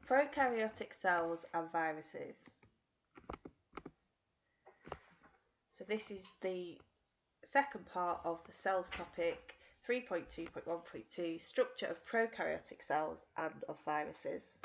Prokaryotic cells and viruses. So this is the second part of the cells topic, 3.2.1.2, structure of prokaryotic cells and of viruses.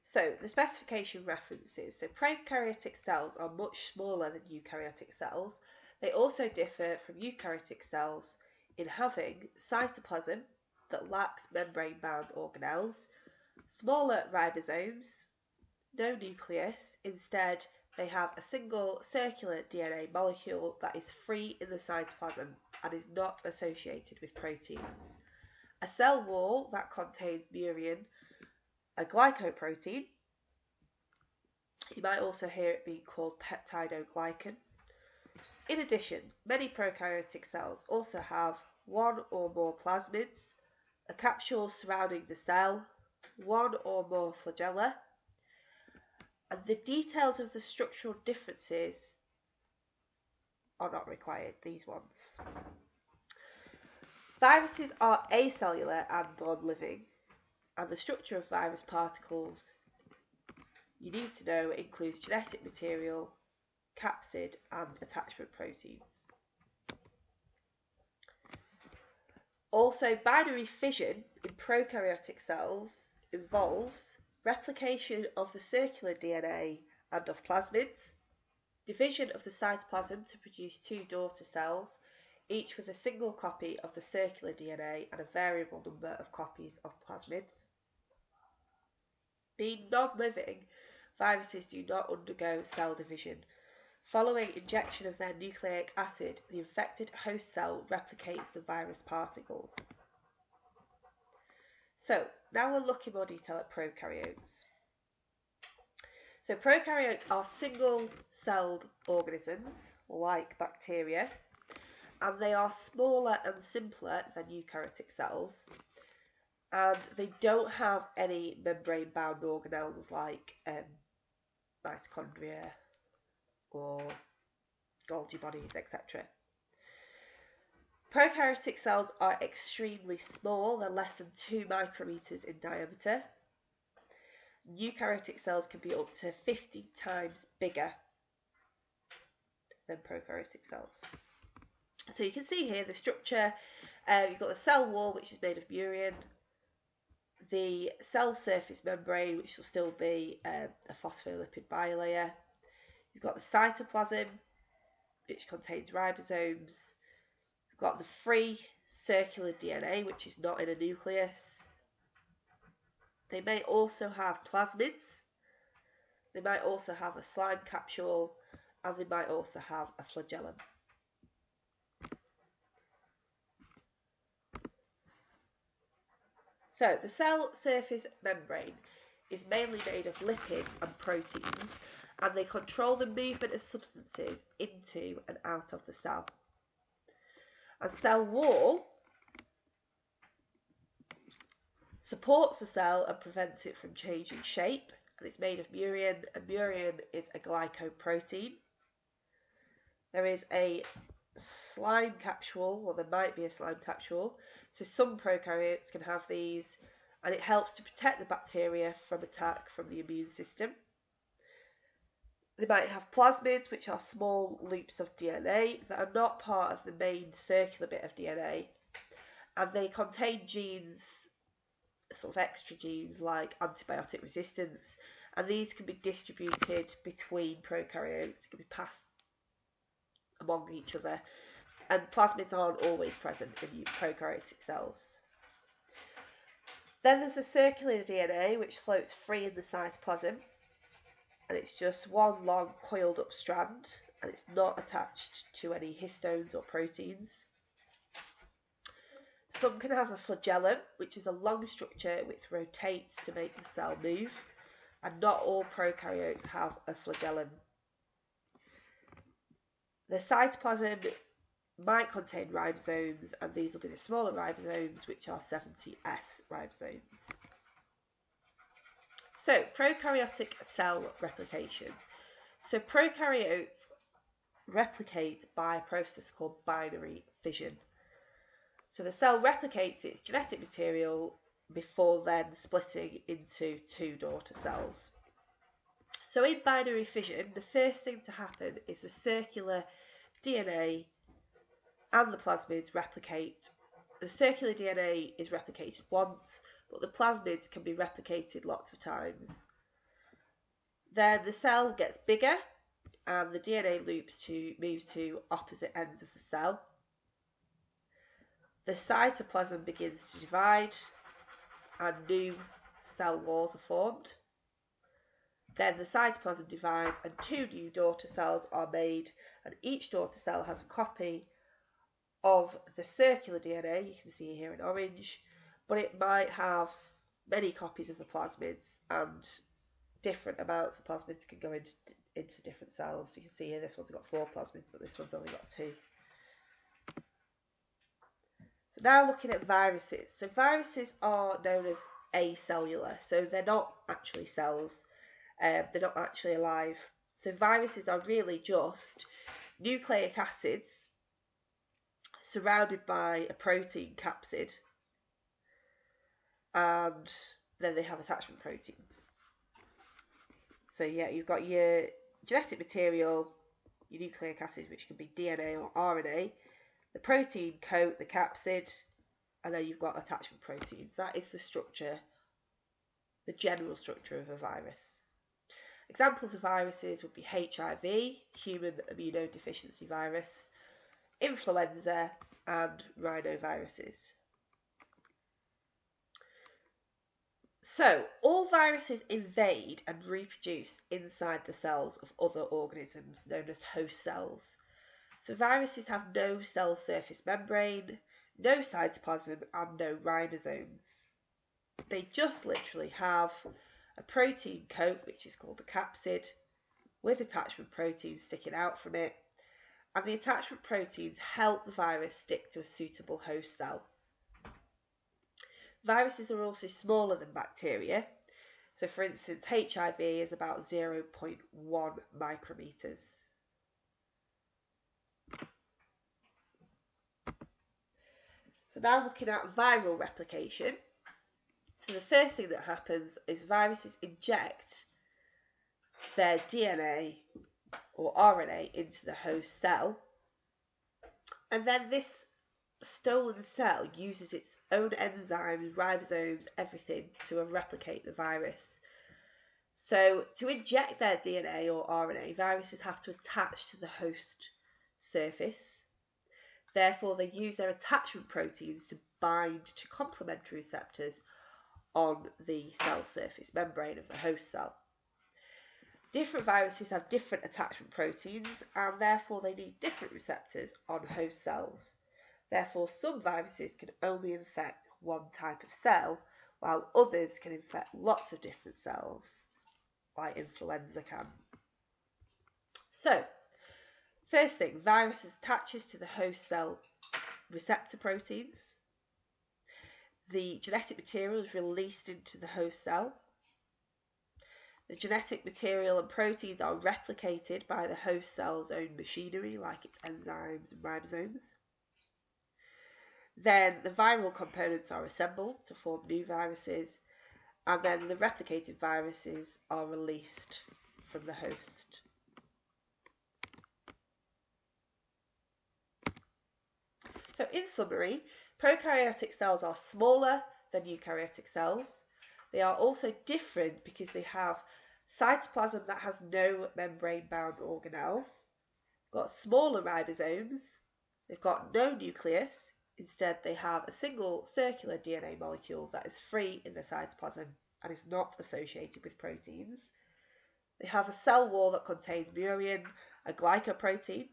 So the specification references. So prokaryotic cells are much smaller than eukaryotic cells. They also differ from eukaryotic cells in having cytoplasm that lacks membrane-bound organelles, smaller ribosomes, no nucleus. Instead, they have a single circular DNA molecule that is free in the cytoplasm and is not associated with proteins. A cell wall that contains murein, a glycoprotein. You might also hear it being called peptidoglycan. In addition, many prokaryotic cells also have one or more plasmids, a capsule surrounding the cell, one or more flagella, and the details of the structural differences are not required, these ones. Viruses are acellular and non-living, and the structure of virus particles you need to know includes genetic material, capsid and attachment proteins. Also, binary fission in prokaryotic cells involves replication of the circular DNA and of plasmids, division of the cytoplasm to produce two daughter cells, each with a single copy of the circular DNA and a variable number of copies of plasmids. Being non-living, viruses do not undergo cell division. Following injection of their nucleic acid, the infected host cell replicates the virus particles. So, now we'll look in more detail at prokaryotes. So, prokaryotes are single-celled organisms, like bacteria, and they are smaller and simpler than eukaryotic cells, and they don't have any membrane-bound organelles like mitochondria or Golgi bodies, etc. Prokaryotic cells are extremely small, they're less than 2 micrometers in diameter. Eukaryotic cells can be up to 50 times bigger than prokaryotic cells. So you can see here the structure. You've got the cell wall, which is made of murein, the cell surface membrane, which will still be a phospholipid bilayer. You've got the cytoplasm, which contains ribosomes. You've got the free circular DNA, which is not in a nucleus. They may also have plasmids. They might also have a slime capsule, and they might also have a flagellum. So the cell surface membrane is mainly made of lipids and proteins, and they control the movement of substances into and out of the cell. And cell wall supports the cell and prevents it from changing shape, and it's made of murein, and murein is a glycoprotein. There is a slime capsule, or there might be a slime capsule, so some prokaryotes can have these, and it helps to protect the bacteria from attack from the immune system. They might have plasmids, which are small loops of DNA that are not part of the main circular bit of DNA, and they contain genes, sort of extra genes like antibiotic resistance, and these can be distributed between prokaryotes. It can be passed among each other, and plasmids aren't always present in prokaryotic cells. Then there's a circular DNA which floats free in the cytoplasm, and it's just one long coiled up strand, and it's not attached to any histones or proteins. Some can have a flagellum, which is a long structure which rotates to make the cell move, and not all prokaryotes have a flagellum. The cytoplasm might contain ribosomes, and these will be the smaller ribosomes, which are 70S ribosomes. So, prokaryotic cell replication. So, prokaryotes replicate by a process called binary fission. So, the cell replicates its genetic material before then splitting into two daughter cells. So in binary fission, the first thing to happen is the circular DNA and the plasmids replicate. The circular DNA is replicated once, but the plasmids can be replicated lots of times. Then the cell gets bigger and the DNA loops move to opposite ends of the cell. The cytoplasm begins to divide and new cell walls are formed. Then the cytoplasm divides and two new daughter cells are made, and each daughter cell has a copy of the circular DNA, you can see here in orange, but it might have many copies of the plasmids, and different amounts of plasmids can go into different cells. You can see here this one's got 4 plasmids, but this one's only got 2. So now looking at viruses. So viruses are known as acellular, so they're not actually cells. They're not actually alive. So viruses are really just nucleic acids surrounded by a protein capsid, and then they have attachment proteins. So yeah, you've got your genetic material, your nucleic acids, which can be DNA or RNA, the protein coat, the capsid, and then you've got attachment proteins. That is the structure, the general structure of a virus. Examples of viruses would be HIV, human immunodeficiency virus, influenza, and rhinoviruses. So, all viruses invade and reproduce inside the cells of other organisms, known as host cells. So viruses have no cell surface membrane, no cytoplasm, and no ribosomes. They just literally have a protein coat, which is called the capsid, with attachment proteins sticking out from it, and the attachment proteins help the virus stick to a suitable host cell. Viruses are also smaller than bacteria. So for instance, HIV is about 0.1 micrometers. So now looking at viral replication. So the first thing that happens is viruses inject their DNA or RNA into the host cell, and then this stolen cell uses its own enzymes, ribosomes, everything to replicate the virus. So to inject their DNA or RNA, viruses have to attach to the host surface. Therefore, they use their attachment proteins to bind to complementary receptors on the cell surface membrane of the host cell. Different viruses have different attachment proteins, and therefore they need different receptors on host cells. Therefore, some viruses can only infect one type of cell, while others can infect lots of different cells, like influenza can. So, first thing, viruses attaches to the host cell receptor proteins. The genetic material is released into the host cell. The genetic material and proteins are replicated by the host cell's own machinery, like its enzymes and ribosomes. Then the viral components are assembled to form new viruses, and then the replicated viruses are released from the host. So in summary, prokaryotic cells are smaller than eukaryotic cells. They are also different because they have cytoplasm that has no membrane-bound organelles, got smaller ribosomes, they've got no nucleus. Instead, they have a single circular DNA molecule that is free in the cytoplasm and is not associated with proteins. They have a cell wall that contains murine, a glycoprotein.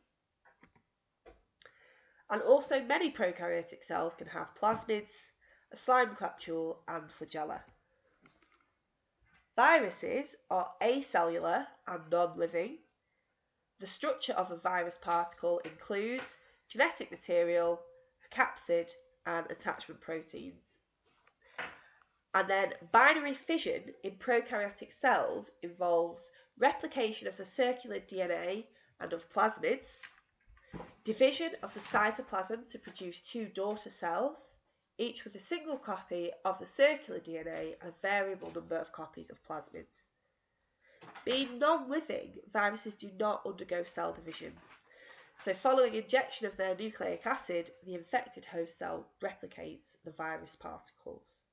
And also, many prokaryotic cells can have plasmids, a slime capsule, and flagella. Viruses are acellular and non-living. The structure of a virus particle includes genetic material, a capsid, and attachment proteins. And then binary fission in prokaryotic cells involves replication of the circular DNA and of plasmids, division of the cytoplasm to produce two daughter cells, each with a single copy of the circular DNA and a variable number of copies of plasmids. Being non-living, viruses do not undergo cell division. So following injection of their nucleic acid, the infected host cell replicates the virus particles.